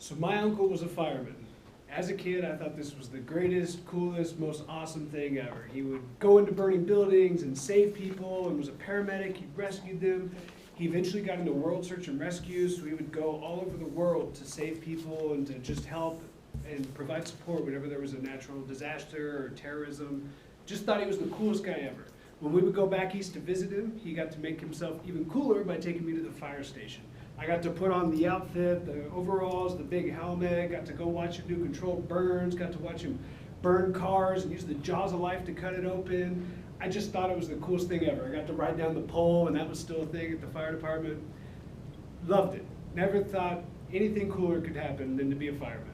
So my uncle was a fireman. As a kid, I thought this was the greatest, coolest, most awesome thing ever. He would go into burning buildings and save people and was a paramedic. He rescued them. He eventually got into world search and rescue, so he would go all over the world to save people and to just help and provide support whenever there was a natural disaster or terrorism. Just thought he was the coolest guy ever. When we would go back east to visit him, he got to make himself even cooler by taking me to the fire station. I got to put on the outfit, the overalls, the big helmet, got to go watch him do controlled burns, got to watch him burn cars and use the jaws of life to cut it open. I just thought it was the coolest thing ever. I got to ride down the pole, and that was still a thing at the fire department. Loved it. Never thought anything cooler could happen than to be a fireman.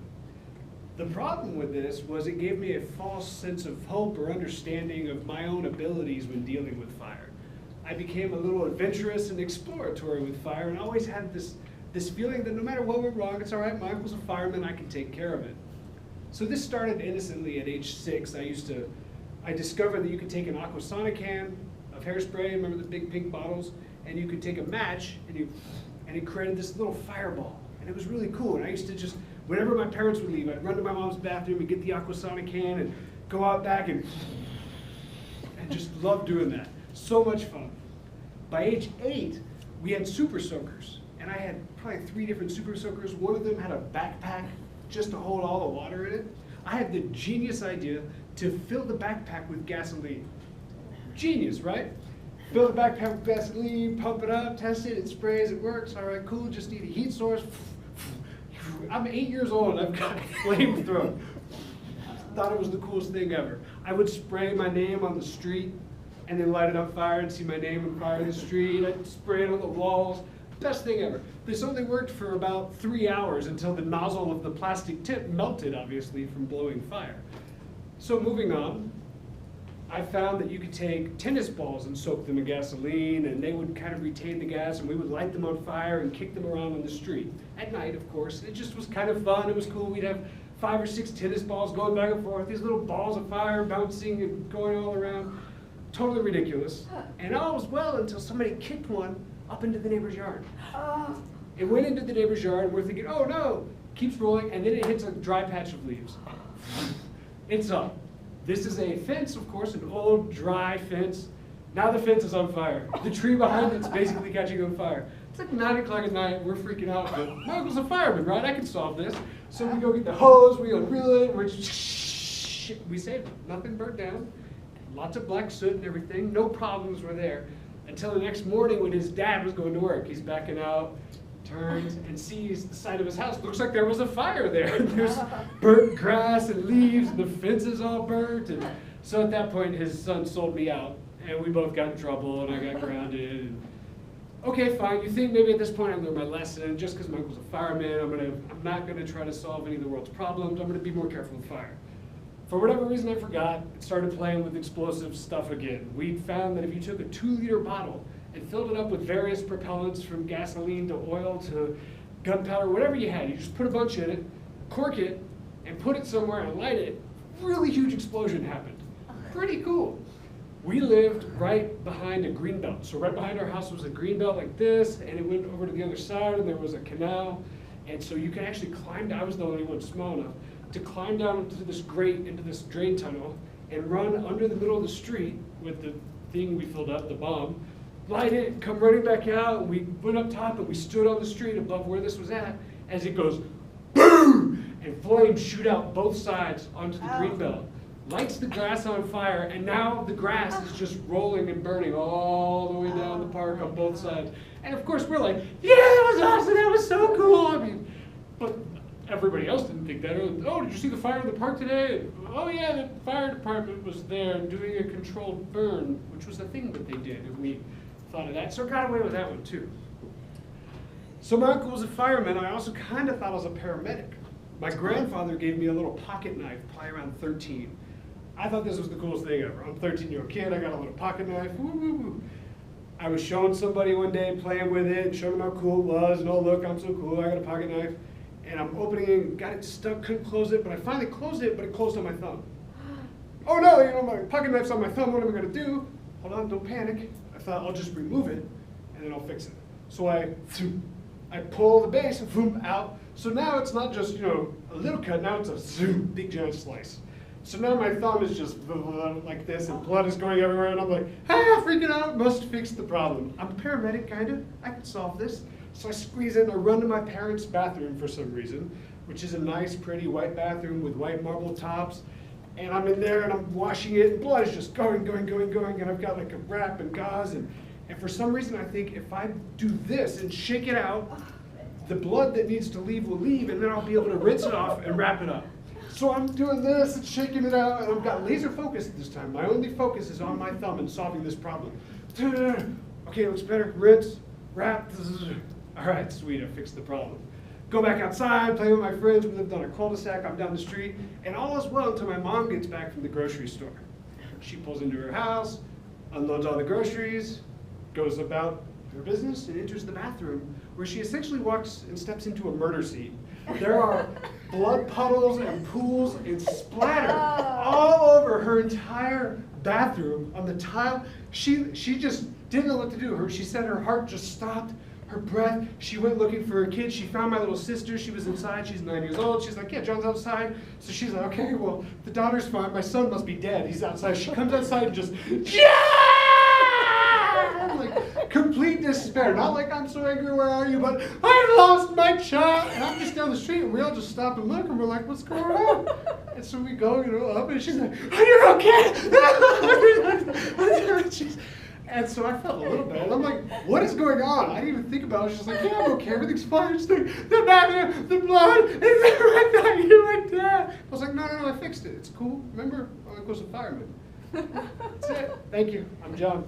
The problem with this was it gave me a false sense of hope or understanding of my own abilities when dealing with fire. I became a little adventurous and exploratory with fire, and always had this feeling that no matter what went wrong, it's all right, my uncle's a fireman, I can take care of it. So this started innocently at age 6. I discovered that you could take an Aquasana can of hairspray, remember the big pink bottles, and you could take a match, and it created this little fireball. And it was really cool, and I used to just, whenever my parents would leave, I'd run to my mom's bathroom and get the Aquasana can and go out back and just love doing that. So much fun. By age 8, we had super soakers, and I had probably 3 different super soakers. One of them had a backpack just to hold all the water in it. I had the genius idea to fill the backpack with gasoline. Genius, right? Fill the backpack with gasoline, pump it up, test it, it sprays, it works. All right, cool, just need a heat source. I'm 8 years old, I've got a flamethrower. Thought it was the coolest thing ever. I would spray my name on the street and then light it on fire and see my name on fire in the street. I'd spray it on the walls. Best thing ever. This only worked for about 3 hours until the nozzle of the plastic tip melted, obviously, from blowing fire. So moving on, I found that you could take tennis balls and soak them in gasoline, and they would kind of retain the gas, and we would light them on fire and kick them around on the street. At night, of course. It just was kind of fun. It was cool. We'd have 5 or 6 tennis balls going back and forth, these little balls of fire bouncing and going all around. Totally ridiculous. And all was well until somebody kicked one up into the neighbor's yard. It went into the neighbor's yard, and we're thinking, oh no, keeps rolling, and then it hits a dry patch of leaves. It's up. This is a fence, of course, an old, dry fence. Now the fence is on fire. The tree behind it's basically catching on fire. It's like 9 o'clock at night, we're freaking out, but my uncle's a fireman, right? I can solve this. So we go get the hose, we unreel it, we saved it. Nothing burnt down. Lots of black soot and everything. No problems were there. Until the next morning when his dad was going to work. He's backing out, turns, and sees the side of his house. Looks like there was a fire there. There's burnt grass and leaves, and the fence is all burnt. And so at that point, his son sold me out, and we both got in trouble, and I got grounded. And okay, fine. You think maybe at this point I learned my lesson. Just because my uncle's a fireman, I'm not going to try to solve any of the world's problems. I'm going to be more careful with fire. For whatever reason, I forgot, started playing with explosive stuff again. We found that if you took a 2-liter bottle and filled it up with various propellants from gasoline to oil to gunpowder, whatever you had, you just put a bunch in it, cork it, and put it somewhere and light it, really huge explosion happened. Pretty cool. We lived right behind a green belt. So right behind our house was a green belt like this, and it went over to the other side, and there was a canal. And so you could actually climb down. I was the only one small enough to climb down into this grate, into this drain tunnel, and run under the middle of the street with the thing we filled up, the bomb, light it, come running back out, and we went up top and we stood on the street above where this was at, as it goes boom, and flames shoot out both sides onto the green belt. Lights the grass on fire, and now the grass is just rolling and burning all the way down the park on both sides. And of course we're like, yeah, that was awesome, that was so cool. I mean, but everybody else didn't think that. Oh, did you see the fire in the park today? Oh yeah, the fire department was there doing a controlled burn, which was the thing that they did, and we thought of that. So I got away with that one too. So my uncle was a fireman. I also kind of thought I was a paramedic. My grandfather gave me a little pocket knife, probably around 13. I thought this was the coolest thing ever. I'm a 13-year-old kid, I got a little pocket knife, woo, woo, woo. I was showing somebody one day, playing with it, showing them how cool it was, and oh look, I'm so cool, I got a pocket knife. And I'm opening it, got it stuck, couldn't close it, but I finally closed it, but it closed on my thumb. Oh no, my pocket knife's on my thumb, what am I gonna do? Hold on, don't panic. I thought I'll just remove it, and then I'll fix it. So I I pull the base and boom, out. So now it's not just, a little cut, now it's a zoom, big giant slice. So now my thumb is just like this and blood is going everywhere and I'm like, freaking out, must fix the problem. I'm a paramedic, kinda, I can solve this. So I squeeze in, I run to my parents' bathroom for some reason, which is a nice, pretty white bathroom with white marble tops. And I'm in there and I'm washing it and blood is just going, and I've got like a wrap and gauze and for some reason I think if I do this and shake it out, the blood that needs to leave will leave and then I'll be able to rinse it off and wrap it up. So I'm doing this and shaking it out and I've got laser focus this time. My only focus is on my thumb and solving this problem. Okay, it looks better, rinse, wrap, all right, sweet, I fixed the problem. Go back outside, play with my friends, we lived on a cul-de-sac, I'm down the street, and all is well until my mom gets back from the grocery store. She pulls into her house, unloads all the groceries, goes about her business, and enters the bathroom, where she essentially walks and steps into a murder scene. There are blood puddles and pools and splatter all over her entire bathroom on the tile. She just didn't know what to do. She said her heart just stopped. Her breath, she went looking for her kids. She found my little sister. She was inside. She's 9 years old. She's like, yeah, John's outside. So she's like, okay, well, the daughter's fine. My son must be dead. He's outside. She comes outside and just, like complete despair. Not like I'm so angry, where are you? But I lost my child. And I'm just down the street and we all just stop and look and we're like, what's going on? And so we go, up and she's like, oh, you're okay. And so I felt a little bad. I'm like, what is going on? I didn't even think about it. She's like, yeah, I'm okay, everything's fine. She's like, the bathroom, the blood, it's right now, you're like that. I was like, no, I fixed it. It's cool. Remember, all that goes to Fireman. That's it. Thank you. I'm John.